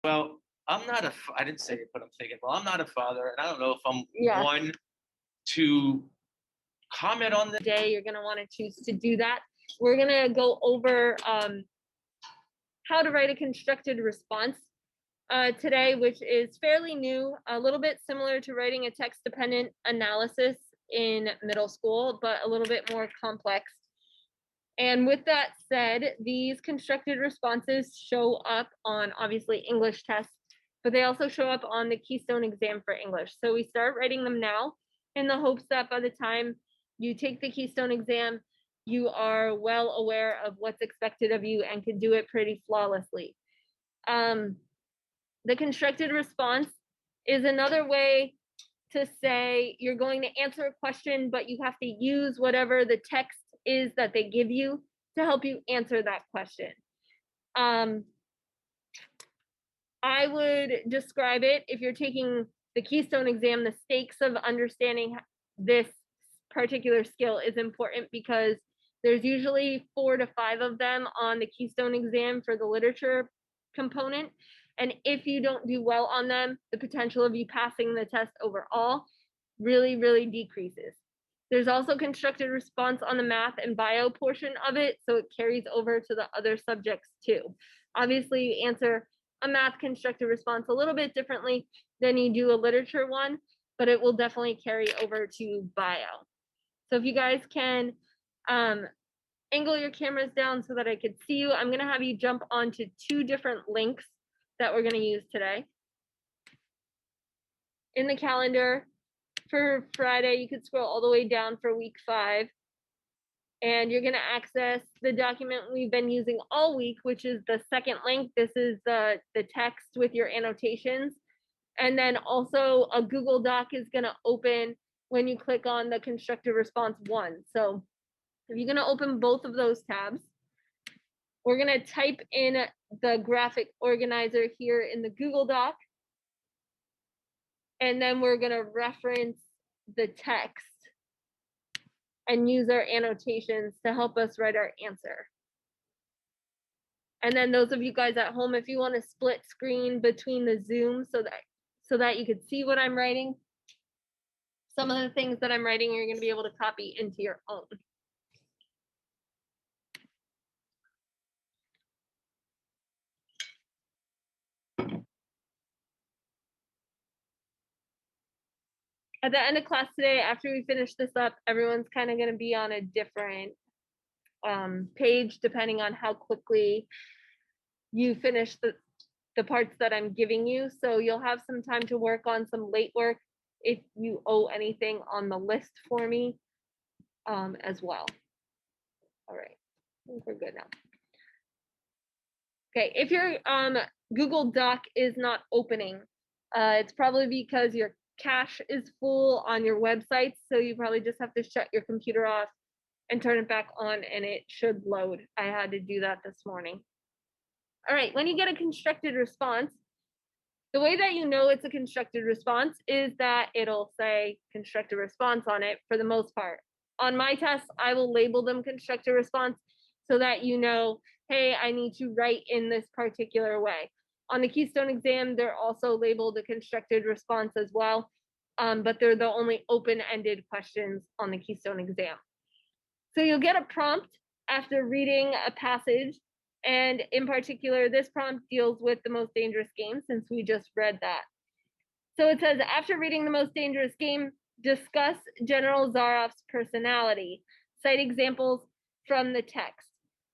Well, I didn't say it, but I'm thinking, well, I'm not a father, and I don't know if I'm one to comment on this. Day, you're going to want to choose to do that. We're going to go over how to write a constructed response today, which is fairly new, a little bit similar to writing a text-dependent analysis in middle school, but a little bit more complex. And with that said, these constructed responses show up on obviously English tests, but they also show up on the Keystone exam for English. So we start writing them now in the hopes that by the time you take the Keystone exam, you are well aware of what's expected of you and can do it pretty flawlessly. The constructed response is another way to say you're going to answer a question, but you have to use whatever the text is that they give you to help you answer that question. I would describe it, if you're taking the Keystone exam, the stakes of understanding this particular skill is important because there's usually 4 to 5 of them on the Keystone exam for the literature component. And if you don't do well on them, the potential of you passing the test overall really, really decreases. There's also constructed response on the math and bio portion of it, so it carries over to the other subjects too. Obviously, you answer a math constructed response a little bit differently than you do a literature one, but it will definitely carry over to bio. So if you guys can angle your cameras down so that I could see you, I'm going to have you jump onto 2 different links that we're going to use today. In the calendar for Friday, you could scroll all the way down for week 5. And you're going to access the document we've been using all week, which is the second link. This is the text with your annotations. And then also a Google Doc is going to open when you click on the constructed response 1. So if you're going to open both of those tabs, we're going to type in the graphic organizer here in the Google Doc. And then we're going to reference the text and use our annotations to help us write our answer. And then those of you guys at home, if you want to split screen between the Zoom so that you could see what I'm writing, some of the things that I'm writing, you're going to be able to copy into your own. At the end of class today, after we finish this up, everyone's kind of going to be on a different page depending on how quickly you finish the parts that I'm giving you. So you'll have some time to work on some late work if you owe anything on the list for me as well. All right, I think we're good now. Okay, if your Google Doc is not opening, it's probably because your cache is full on your website, so you probably just have to shut your computer off and turn it back on and it should load. I had to do that this morning. All right, when you get a constructed response, the way that you know it's a constructed response is that it'll say constructed response on it for the most part. On my tests, I will label them constructed response so that you know, hey, I need to write in this particular way. On the Keystone exam, they're also labeled a constructed response as well, but they're the only open-ended questions on the Keystone exam. So you'll get a prompt after reading a passage, and in particular, this prompt deals with The Most Dangerous Game since we just read that. So it says, after reading The Most Dangerous Game, discuss General Zaroff's personality. Cite examples from the text.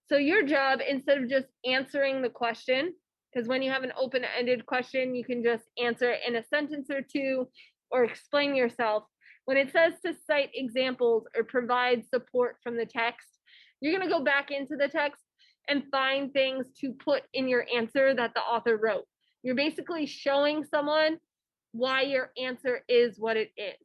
So your job, instead of just answering the question, because when you have an open-ended question, you can just answer it in a sentence or two or explain yourself. When it says to cite examples or provide support from the text, you're going to go back into the text and find things to put in your answer that the author wrote. You're basically showing someone why your answer is what it is.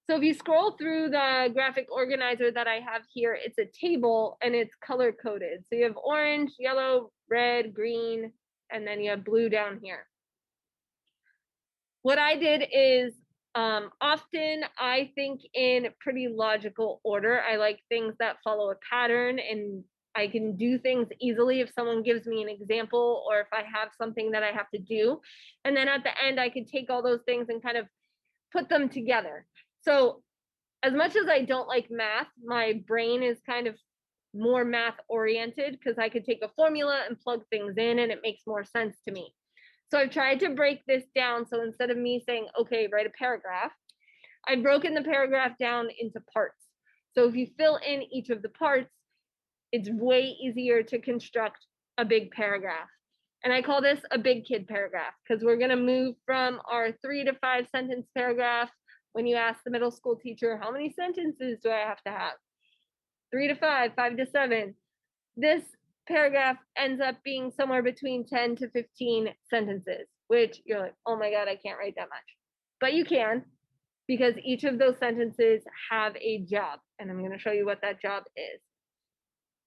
So if you scroll through the graphic organizer that I have here, it's a table and it's color coded. So you have orange, yellow, red, green, and then you have blue down here. What I did is often I think in pretty logical order. I like things that follow a pattern and I can do things easily if someone gives me an example or if I have something that I have to do. And then at the end, I could take all those things and kind of put them together. So as much as I don't like math, my brain is kind of more math oriented because I could take a formula and plug things in and it makes more sense to me. So I've tried to break this down. So instead of me saying, okay, write a paragraph, I've broken the paragraph down into parts. So if you fill in each of the parts, it's way easier to construct a big paragraph. And I call this a big kid paragraph because we're going to move from our 3 to 5 sentence paragraph. When you ask the middle school teacher, how many sentences do I have to have? 3 to 5, 5 to 7. This paragraph ends up being somewhere between 10 to 15 sentences, which you're like, oh my God, I can't write that much. But you can, because each of those sentences have a job. And I'm going to show you what that job is.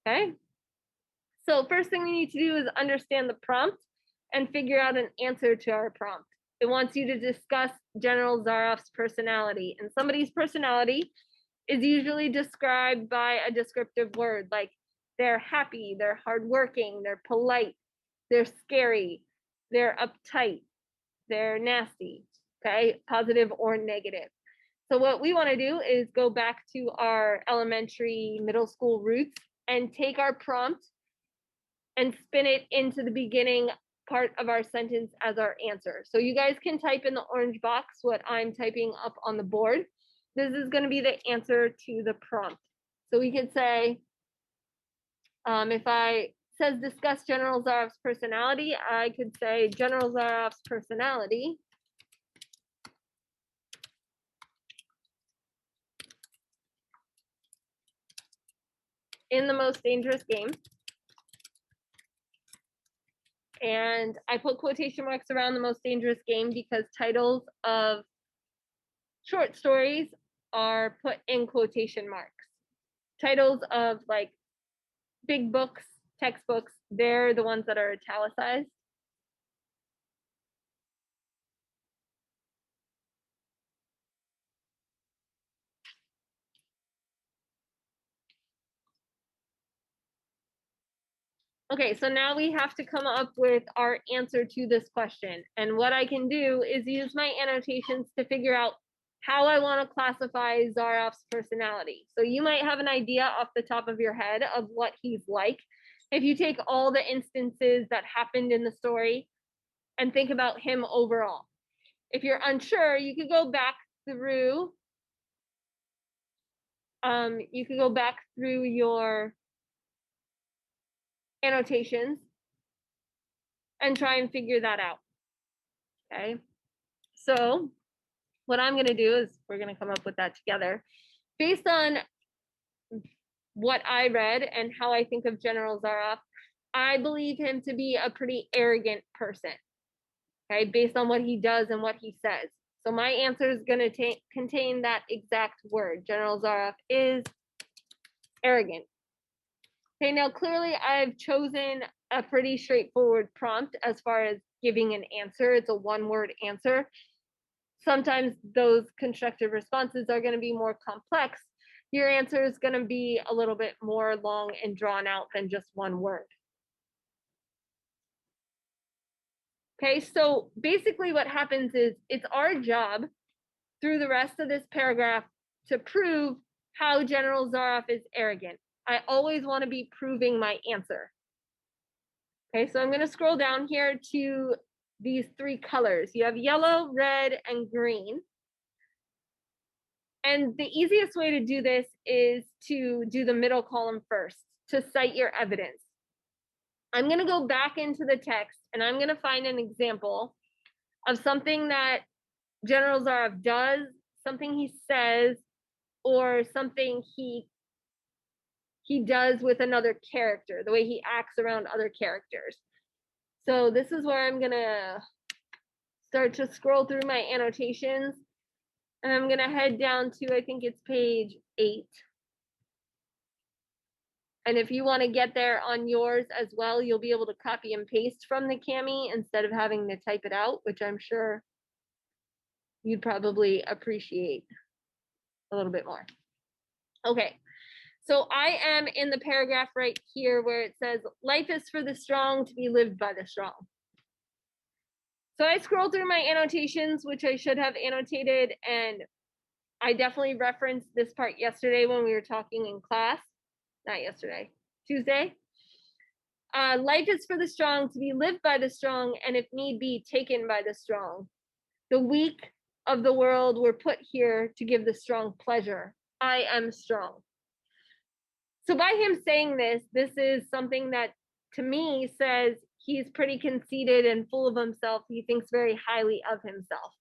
Okay. So first thing we need to do is understand the prompt and figure out an answer to our prompt. It wants you to discuss General Zaroff's personality. And somebody's personality is usually described by a descriptive word, like they're happy, they're hardworking, they're polite, they're scary, they're uptight, they're nasty, okay, positive or negative. So what we want to do is go back to our elementary, middle school roots and take our prompt and spin it into the beginning part of our sentence as our answer. So you guys can type in the orange box what I'm typing up on the board. This is going to be the answer to the prompt. So we could say, if I says discuss General Zaroff's personality, I could say General Zaroff's personality in the most dangerous game. And I put quotation marks around the most dangerous game because titles of short stories are put in quotation marks. Titles of like big books, textbooks, they're the ones that are italicized. Okay, so now we have to come up with our answer to this question. And what I can do is use my annotations to figure out how I want to classify Zaroff's personality. So you might have an idea off the top of your head of what he's like. If you take all the instances that happened in the story and think about him overall. If you're unsure, you could go back through your annotations and try and figure that out. Okay, so what I'm going to do is we're going to come up with that together based on what I read and how I think of General Zaroff. I believe him to be a pretty arrogant person, okay, based on what he does and what he says. So my answer is going to contain that exact word. General Zaroff is arrogant. Okay, now clearly I've chosen a pretty straightforward prompt as far as giving an answer. It's a one-word answer. Sometimes those constructive responses are going to be more complex. Your answer is going to be a little bit more long and drawn out than just one word. Okay, so basically what happens is it's our job through the rest of this paragraph to prove how General Zaroff is arrogant. I always want to be proving my answer. Okay, so I'm going to scroll down here to these 3 colors. You have yellow, red, and green. And the easiest way to do this is to do the middle column first, to cite your evidence. I'm going to go back into the text and I'm going to find an example of something that General Zaroff does, something he says, or something he does with another character, the way he acts around other characters. So this is where I'm going to start to scroll through my annotations. And I'm going to head down to, I think it's page 8. And if you want to get there on yours as well, you'll be able to copy and paste from the Cami instead of having to type it out, which I'm sure you'd probably appreciate a little bit more. Okay, So I am in the paragraph right here where it says, life is for the strong to be lived by the strong. So I scrolled through my annotations, which I should have annotated, and I definitely referenced this part yesterday when we were talking in class. Not yesterday, Tuesday. Life is for the strong to be lived by the strong, and if need be, taken by the strong. The weak of the world were put here to give the strong pleasure. I am strong. So by him saying this is something that to me says he's pretty conceited and full of himself. He thinks very highly of himself.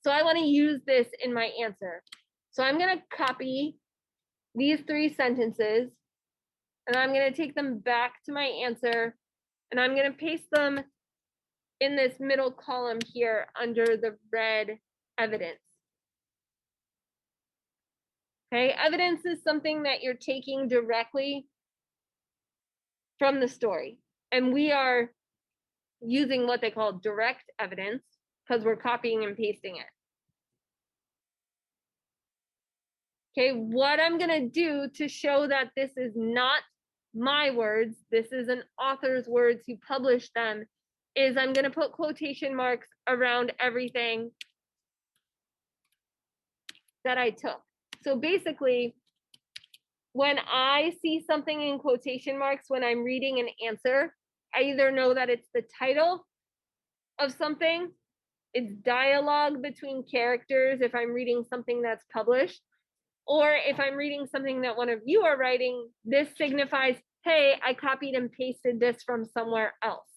So I want to use this in my answer. So I'm going to copy these 3 sentences and I'm going to take them back to my answer and I'm going to paste them in this middle column here under the red evidence. Okay, evidence is something that you're taking directly from the story. And we are using what they call direct evidence because we're copying and pasting it. Okay, what I'm going to do to show that this is not my words, this is an author's words who published them, is I'm going to put quotation marks around everything that I took. So basically, when I see something in quotation marks when I'm reading an answer, I either know that it's the title of something, it's dialogue between characters if I'm reading something that's published, or if I'm reading something that one of you are writing, this signifies, hey, I copied and pasted this from somewhere else.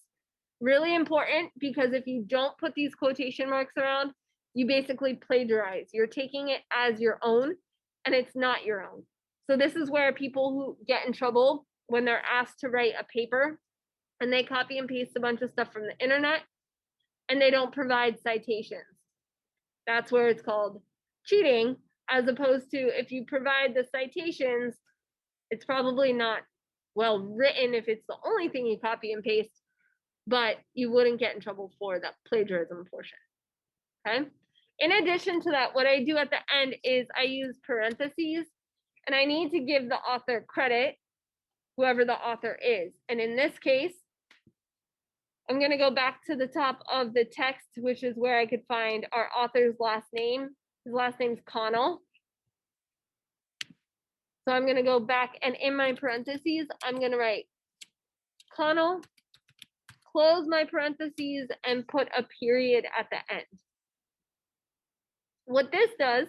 Really important, because if you don't put these quotation marks around, you basically plagiarize. You're taking it as your own, and it's not your own. So this is where people who get in trouble when they're asked to write a paper and they copy and paste a bunch of stuff from the internet and they don't provide citations. That's where it's called cheating, as opposed to if you provide the citations, it's probably not well written if it's the only thing you copy and paste, but you wouldn't get in trouble for that plagiarism portion. Okay. In addition to that, what I do at the end is I use parentheses, and I need to give the author credit, whoever the author is. And in this case, I'm going to go back to the top of the text, which is where I could find our author's last name. His last name's Connell. So I'm going to go back, and in my parentheses, I'm going to write Connell, close my parentheses, and put a period at the end. What this does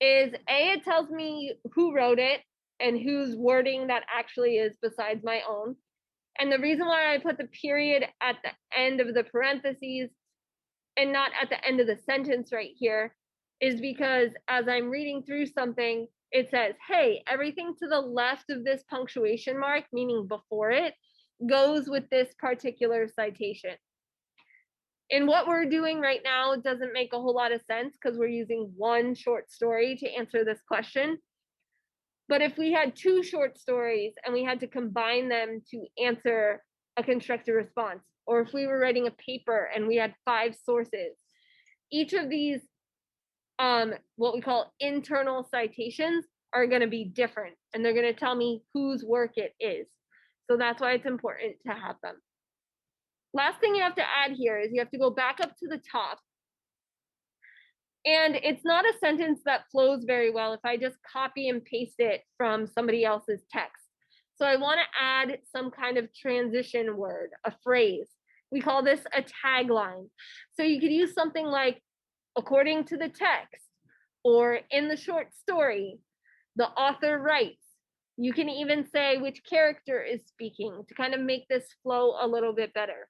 is, A, it tells me who wrote it and whose wording that actually is besides my own. And the reason why I put the period at the end of the parentheses and not at the end of the sentence right here is because as I'm reading through something, it says, hey, everything to the left of this punctuation mark, meaning before it, goes with this particular citation. In what we're doing right now, it doesn't make a whole lot of sense because we're using one short story to answer this question. But if we had 2 short stories and we had to combine them to answer a constructed response, or if we were writing a paper and we had 5 sources, each of these, what we call internal citations, are going to be different, and they're going to tell me whose work it is. So that's why it's important to have them. Last thing you have to add here is you have to go back up to the top. And it's not a sentence that flows very well if I just copy and paste it from somebody else's text. So I want to add some kind of transition word, a phrase. We call this a tagline. So you could use something like, according to the text, or in the short story, the author writes. You can even say which character is speaking to kind of make this flow a little bit better.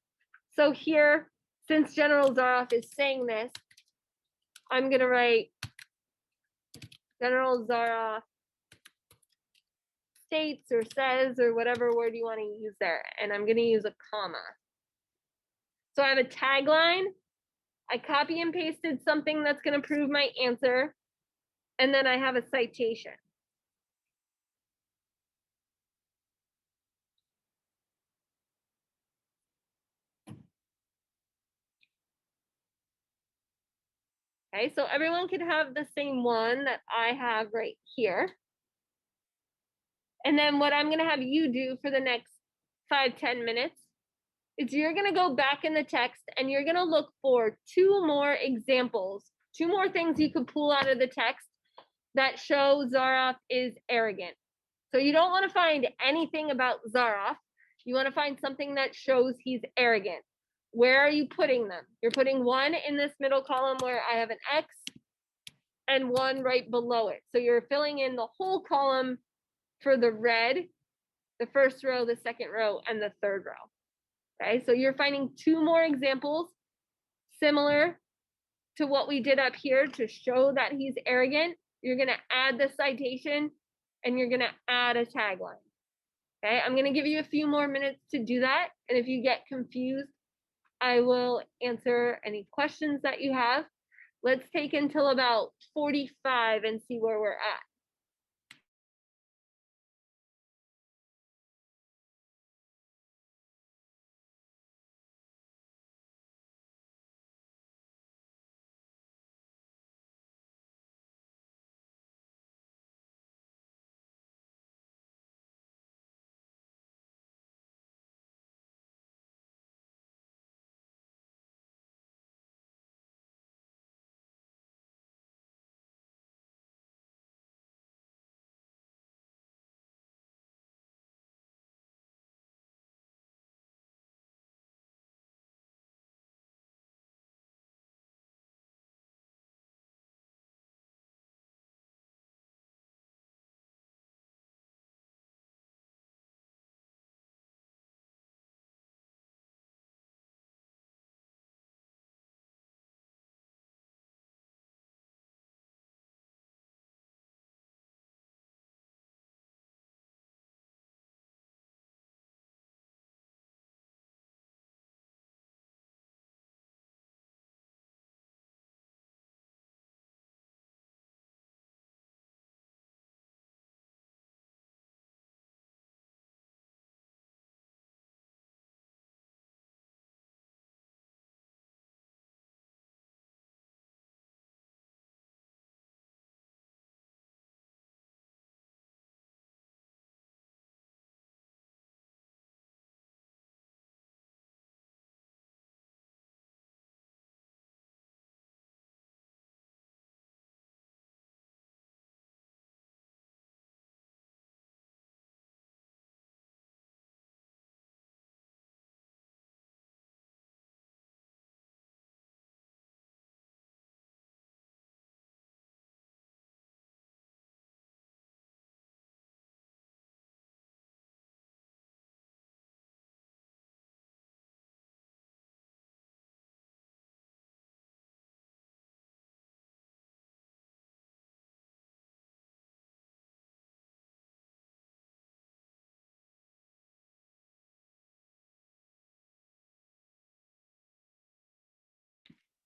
So here, since General Zaroff is saying this, I'm going to write General Zaroff states or says or whatever word you want to use there. And I'm going to use a comma. So I have a tagline. I copy and pasted something that's going to prove my answer. And then I have a citation. Okay, so everyone could have the same one that I have right here. And then what I'm gonna have you do for the next 5-10 minutes is you're gonna go back in the text and you're gonna look for 2 more examples, 2 more things you could pull out of the text that show Zaroff is arrogant. So you don't want to find anything about Zaroff. You want to find something that shows he's arrogant. Where are you putting them? You're putting one in this middle column where I have an X and one right below it. So you're filling in the whole column for the red, the first row, the second row, and the third row. Okay, so you're finding 2 more examples similar to what we did up here to show that he's arrogant. You're gonna add the citation and you're gonna add a tagline. Okay, I'm gonna give you a few more minutes to do that. And if you get confused, I will answer any questions that you have. Let's take until about 45 and see where we're at.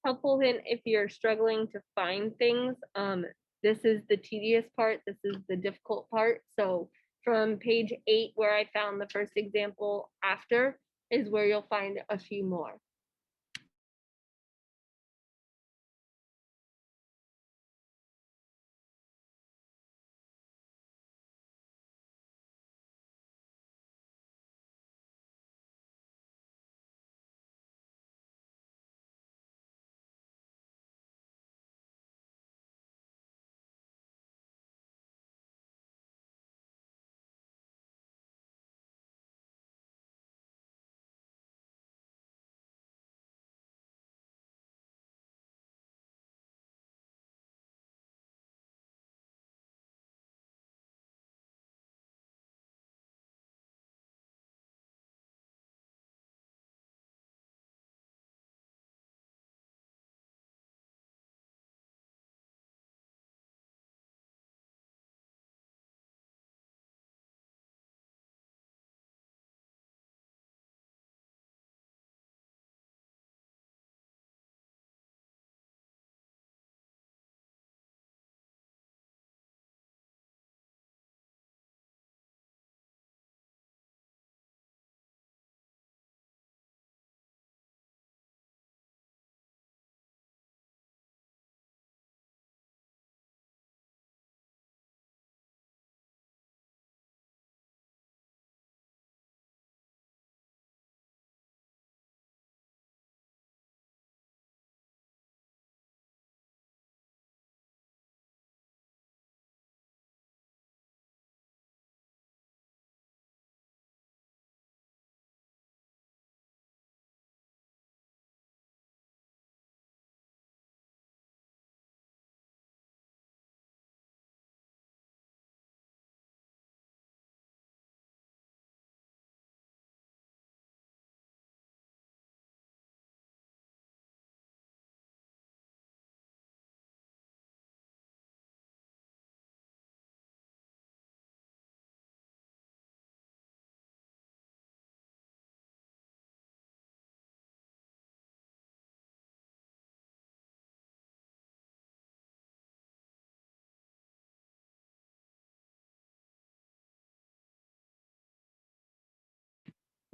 Helpful hint if you're struggling to find things. This is the tedious part. This is the difficult part. So from page 8, where I found the first example after, is where you'll find a few more.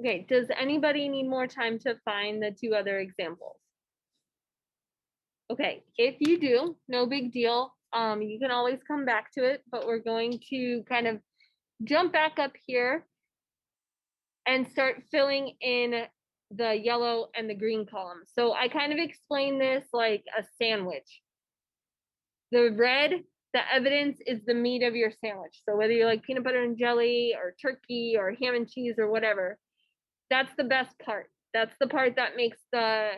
Okay, does anybody need more time to find the 2 other examples? Okay, if you do, no big deal. You can always come back to it, but we're going to kind of jump back up here and start filling in the yellow and the green columns. So I kind of explain this like a sandwich. The red, the evidence is the meat of your sandwich. So whether you like peanut butter and jelly or turkey or ham and cheese or whatever, that's the best part. That's the part that makes the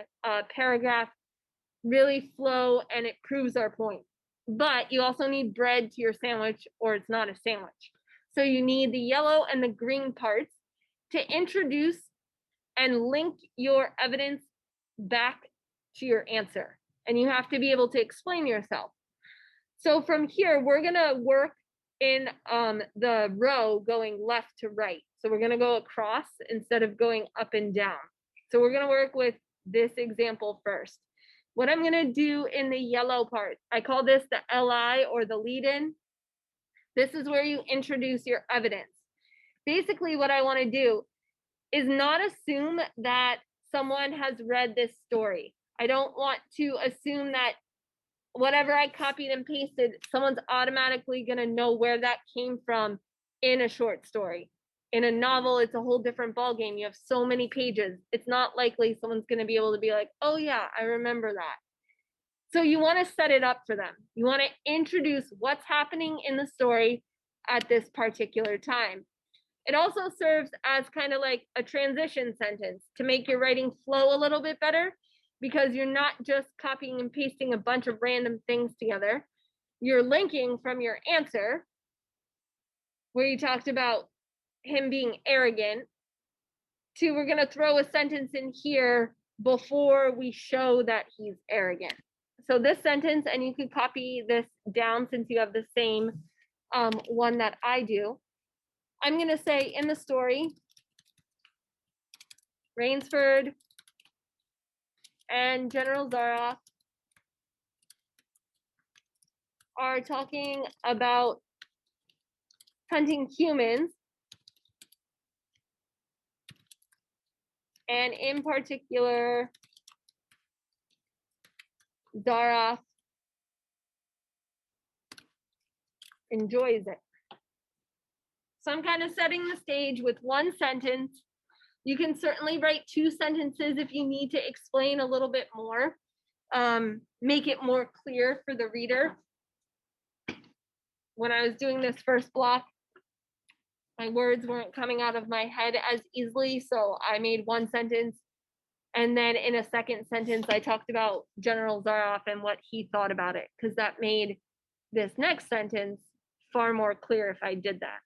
paragraph really flow and it proves our point. But you also need bread to your sandwich or it's not a sandwich. So you need the yellow and the green parts to introduce and link your evidence back to your answer. And you have to be able to explain yourself. So from here, we're gonna work in the row going left to right. So we're gonna go across instead of going up and down. So we're gonna work with this example first. What I'm gonna do in the yellow part, I call this the LI or the lead-in. This is where you introduce your evidence. Basically, what I wanna do is not assume that someone has read this story. I don't want to assume that whatever I copied and pasted, someone's automatically gonna know where that came from in a short story. In a novel, it's a whole different ballgame. You have so many pages. It's not likely someone's gonna be able to be like, oh yeah, I remember that. So you wanna set it up for them. You wanna introduce what's happening in the story at this particular time. It also serves as kind of like a transition sentence to make your writing flow a little bit better, because you're not just copying and pasting a bunch of random things together. You're linking from your answer, where you talked about him being arrogant, to we're going to throw a sentence in here before we show that he's arrogant. So this sentence, and you could copy this down since you have the same one that I do. I'm going to say in the story, Rainsford and General Zaroff are talking about hunting humans, and in particular, Zaroff enjoys it. So I'm kind of setting the stage with one sentence. You can certainly write 2 sentences if you need to explain a little bit more, make it more clear for the reader. When I was doing this first block, my words weren't coming out of my head as easily, so I made one sentence, and then in a second sentence, I talked about General Zaroff and what he thought about it, because that made this next sentence far more clear if I did that.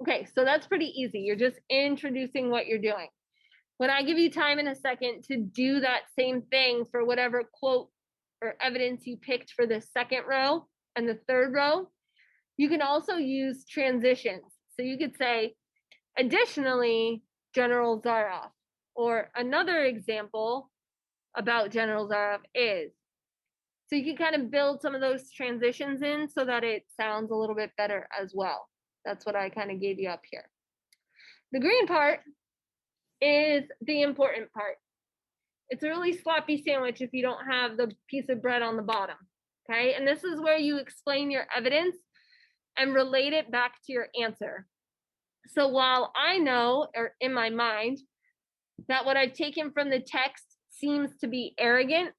Okay, so that's pretty easy. You're just introducing what you're doing. When I give you time in a second to do that same thing for whatever quote or evidence you picked for the second row and the third row, you can also use transitions. So you could say, additionally, General Zaroff, or another example about General Zaroff is. So you can kind of build some of those transitions in so that it sounds a little bit better as well. That's what I kind of gave you up here. The green part is the important part. It's a really sloppy sandwich if you don't have the piece of bread on the bottom, okay? And this is where you explain your evidence and relate it back to your answer. So while I know, or in my mind, that what I've taken from the text seems to be arrogant,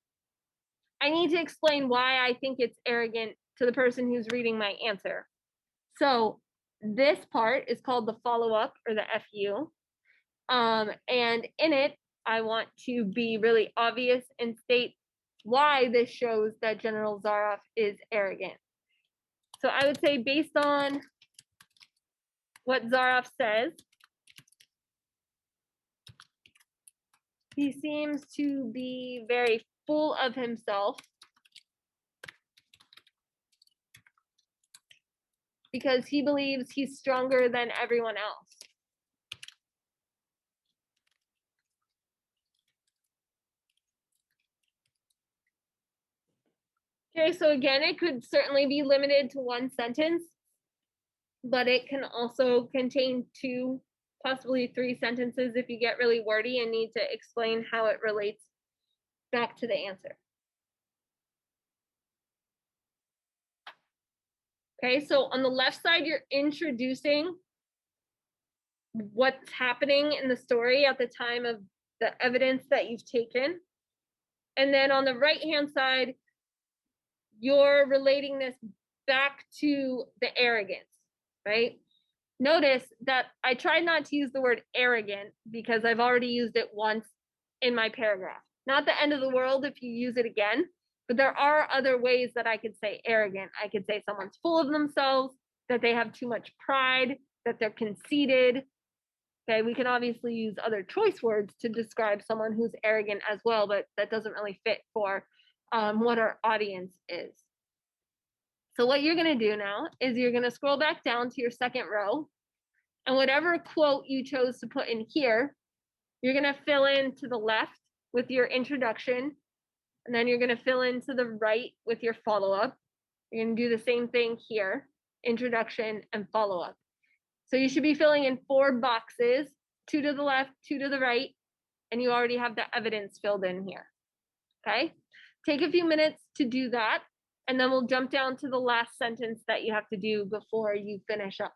I need to explain why I think it's arrogant to the person who's reading my answer. So this part is called the follow-up, or the FU. And in it, I want to be really obvious and state why this shows that General Zaroff is arrogant. So I would say, based on what Zaroff says, he seems to be very full of himself because he believes he's stronger than everyone else. Okay, so again, it could certainly be limited to one sentence. but it can also contain 2, possibly 3 sentences if you get really wordy and need to explain how it relates back to the answer. Okay, so on the left side, you're introducing what's happening in the story at the time of the evidence that you've taken. And then on the right-hand side, you're relating this back to the arrogance, right? Notice that I tried not to use the word arrogant because I've already used it once in my paragraph. Not the end of the world if you use it again, but there are other ways that I could say arrogant. I could say someone's full of themselves, that they have too much pride, that they're conceited. Okay, we can obviously use other choice words to describe someone who's arrogant as well, but that doesn't really fit for what our audience is. So what you're going to do now is you're going to scroll back down to your second row, and whatever quote you chose to put in here, you're going to fill in to the left with your introduction, and then you're going to fill in to the right with your follow-up. You're going to do the same thing here, introduction and follow-up. So you should be filling in 4 boxes, 2 to the left, 2 to the right, and you already have the evidence filled in here. Okay? Take a few minutes to do that, and then we'll jump down to the last sentence that you have to do before you finish up.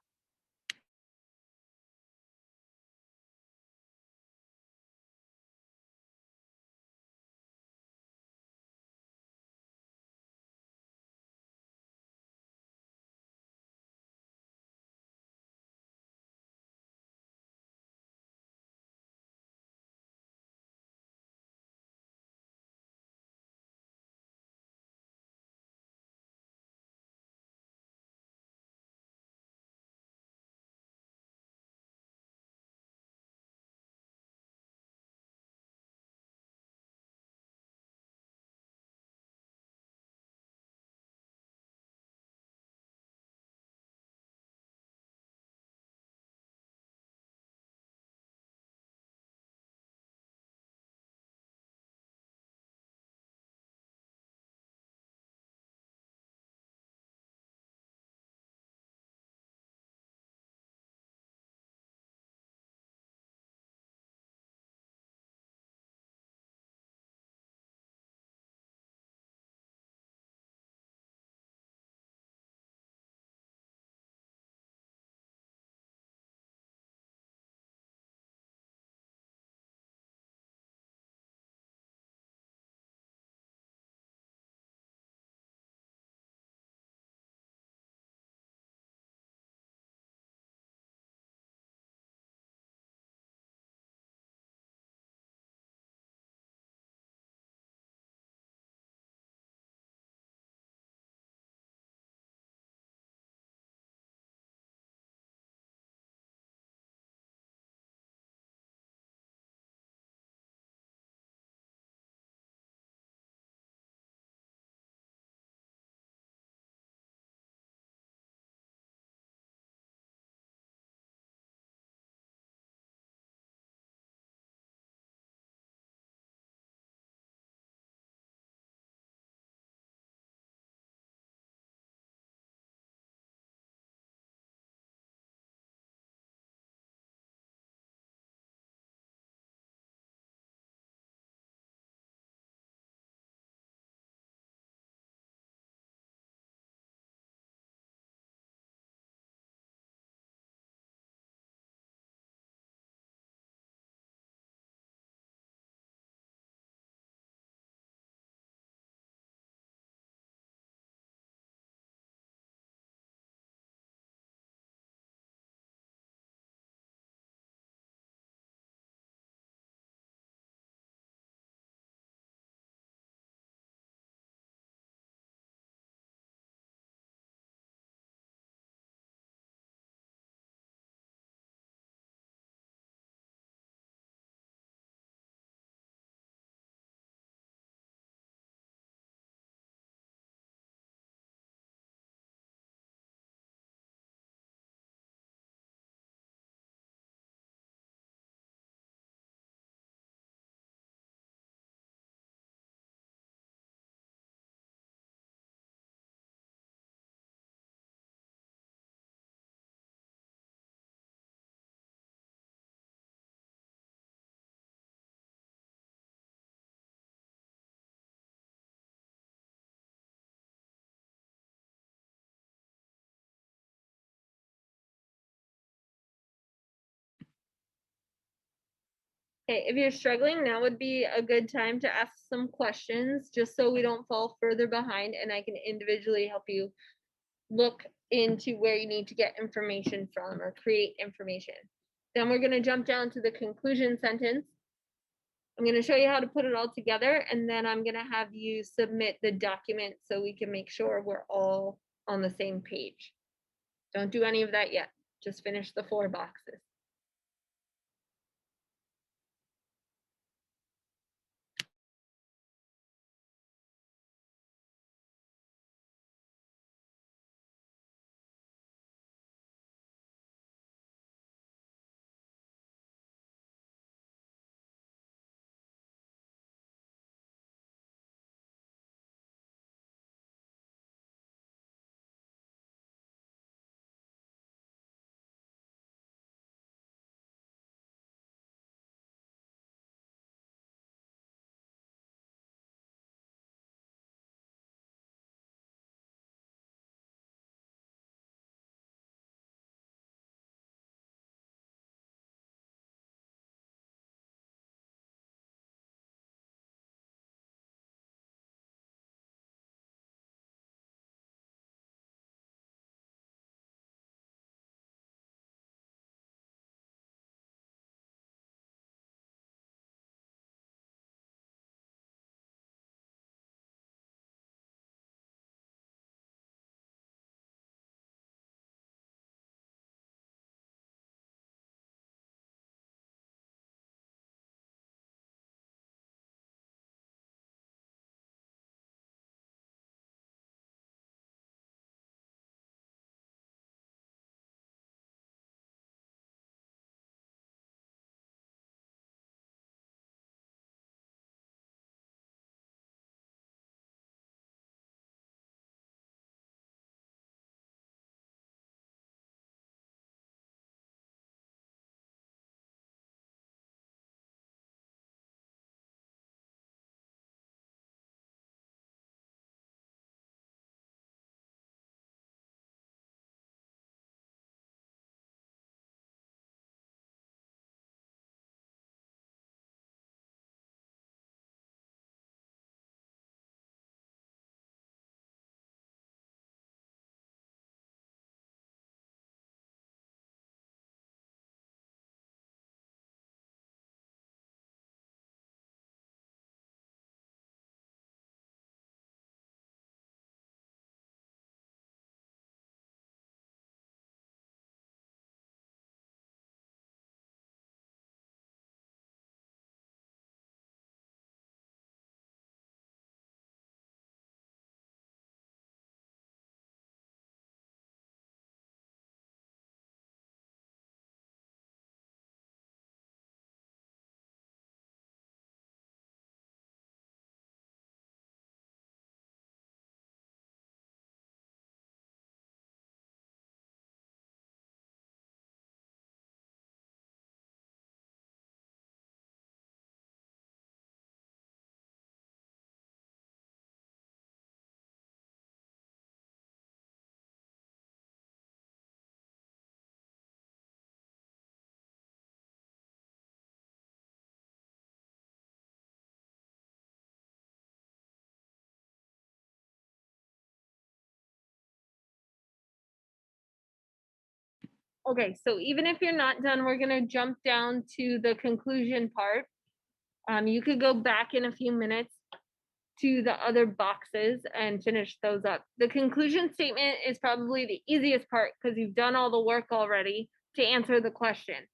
Okay, if you're struggling, now would be a good time to ask some questions just so we don't fall further behind and I can individually help you look into where you need to get information from or create information. Then we're going to jump down to the conclusion sentence. I'm going to show you how to put it all together, and then I'm going to have you submit the document so we can make sure we're all on the same page. Don't do any of that yet. Just finish the 4 boxes. Okay, so even if you're not done, we're going to jump down to the conclusion part. You could go back in a few minutes to the other boxes and finish those up. The conclusion statement is probably the easiest part because you've done all the work already to answer the question.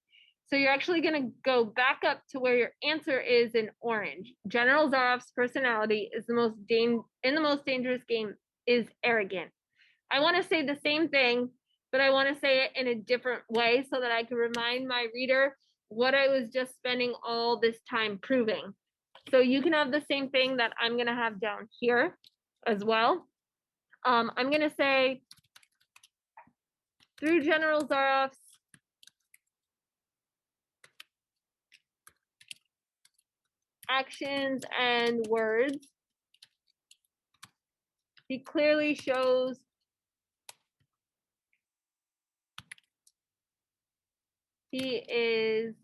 So you're actually going to go back up to where your answer is in orange. General Zaroff's personality is the most dangerous game is arrogant. I want to say the same thing, but I want to say it in a different way so that I can remind my reader what I was just spending all this time proving. So you can have the same thing that I'm going to have down here as well. I'm going to say, through General Zaroff's actions and words, he clearly shows he is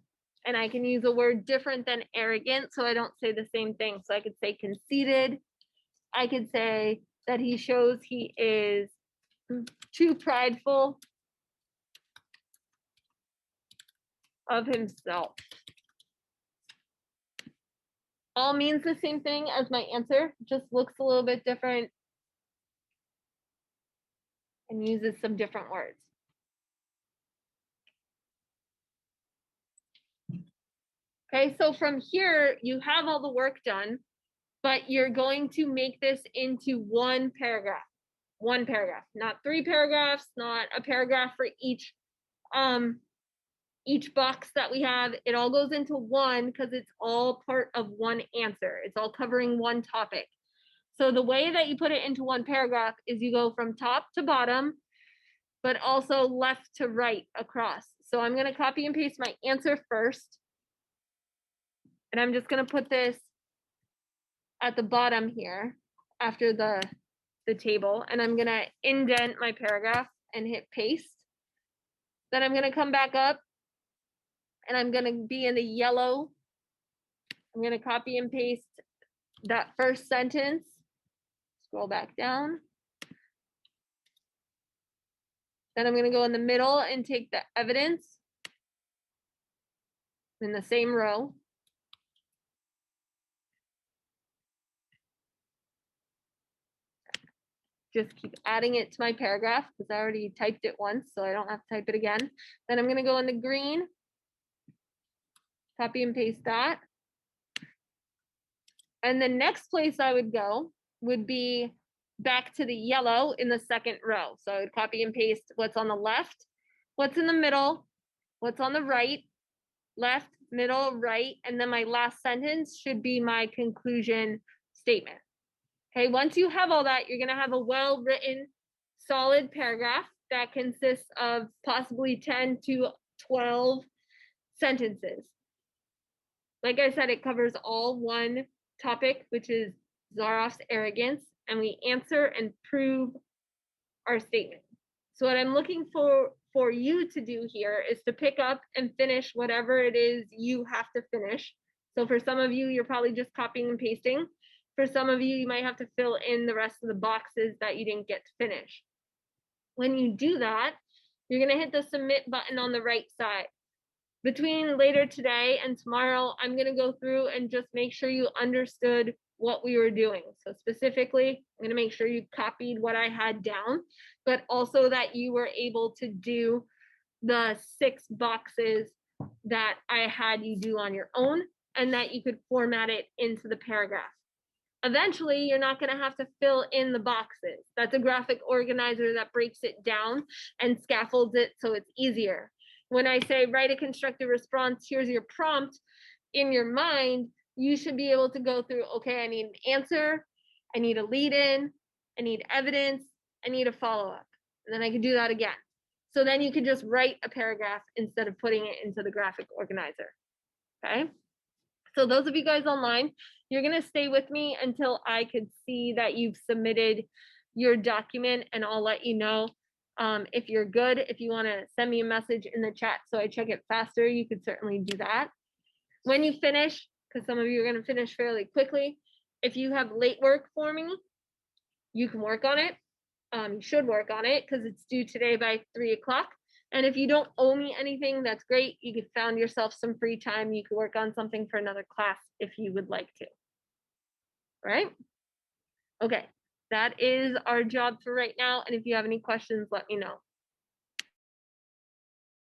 and I can use a word different than arrogant, so I don't say the same thing. So I could say conceited. I could say that he shows he is too prideful of himself. All means the same thing as my answer, just looks a little bit different and uses some different words. Okay, so from here, you have all the work done, but you're going to make this into one paragraph, not 3 paragraphs, not a paragraph for each box that we have. It all goes into one because it's all part of one answer. It's all covering one topic. So the way that you put it into one paragraph is you go from top to bottom, but also left to right across. So I'm going to copy and paste my answer first. And I'm just going to put this at the bottom here after the table. And I'm going to indent my paragraph and hit paste. Then I'm going to come back up and I'm going to be in the yellow. I'm going to copy and paste that first sentence. Scroll back down. Then I'm going to go in the middle and take the evidence in the same row. Just keep adding it to my paragraph because I already typed it once, so I don't have to type it again. Then I'm going to go in the green, copy and paste that. And the next place I would go would be back to the yellow in the second row. So I would copy and paste what's on the left, what's in the middle, what's on the right, left, middle, right, and then my last sentence should be my conclusion statement. Okay, once you have all that, you're going to have a well-written, solid paragraph that consists of possibly 10 to 12 sentences. Like I said, it covers all one topic, which is Zaroff's arrogance, and we answer and prove our statement. So what I'm looking for you to do here is to pick up and finish whatever it is you have to finish. So for some of you, you're probably just copying and pasting. For some of you, you might have to fill in the rest of the boxes that you didn't get to finish. When you do that, you're going to hit the submit button on the right side. Between later today and tomorrow, I'm going to go through and just make sure you understood what we were doing. So specifically, I'm going to make sure you copied what I had down, but also that you were able to do the 6 boxes that I had you do on your own and that you could format it into the paragraph. Eventually, you're not going to have to fill in the boxes. That's a graphic organizer that breaks it down and scaffolds it so it's easier. When I say write a constructive response, here's your prompt, in your mind, you should be able to go through, okay, I need an answer, I need a lead in, I need evidence, I need a follow-up. And then I can do that again. So then you can just write a paragraph instead of putting it into the graphic organizer. Okay? So those of you guys online, you're going to stay with me until I could see that you've submitted your document, and I'll let you know if you're good. If you want to send me a message in the chat so I check it faster, you could certainly do that. When you finish, because some of you are going to finish fairly quickly, if you have late work for me, you can work on it. You should work on it because it's due today by 3 o'clock. And if you don't owe me anything, that's great. You could found yourself some free time. You could work on something for another class if you would like to. Right? Okay, that is our job for right now. And if you have any questions, let me know.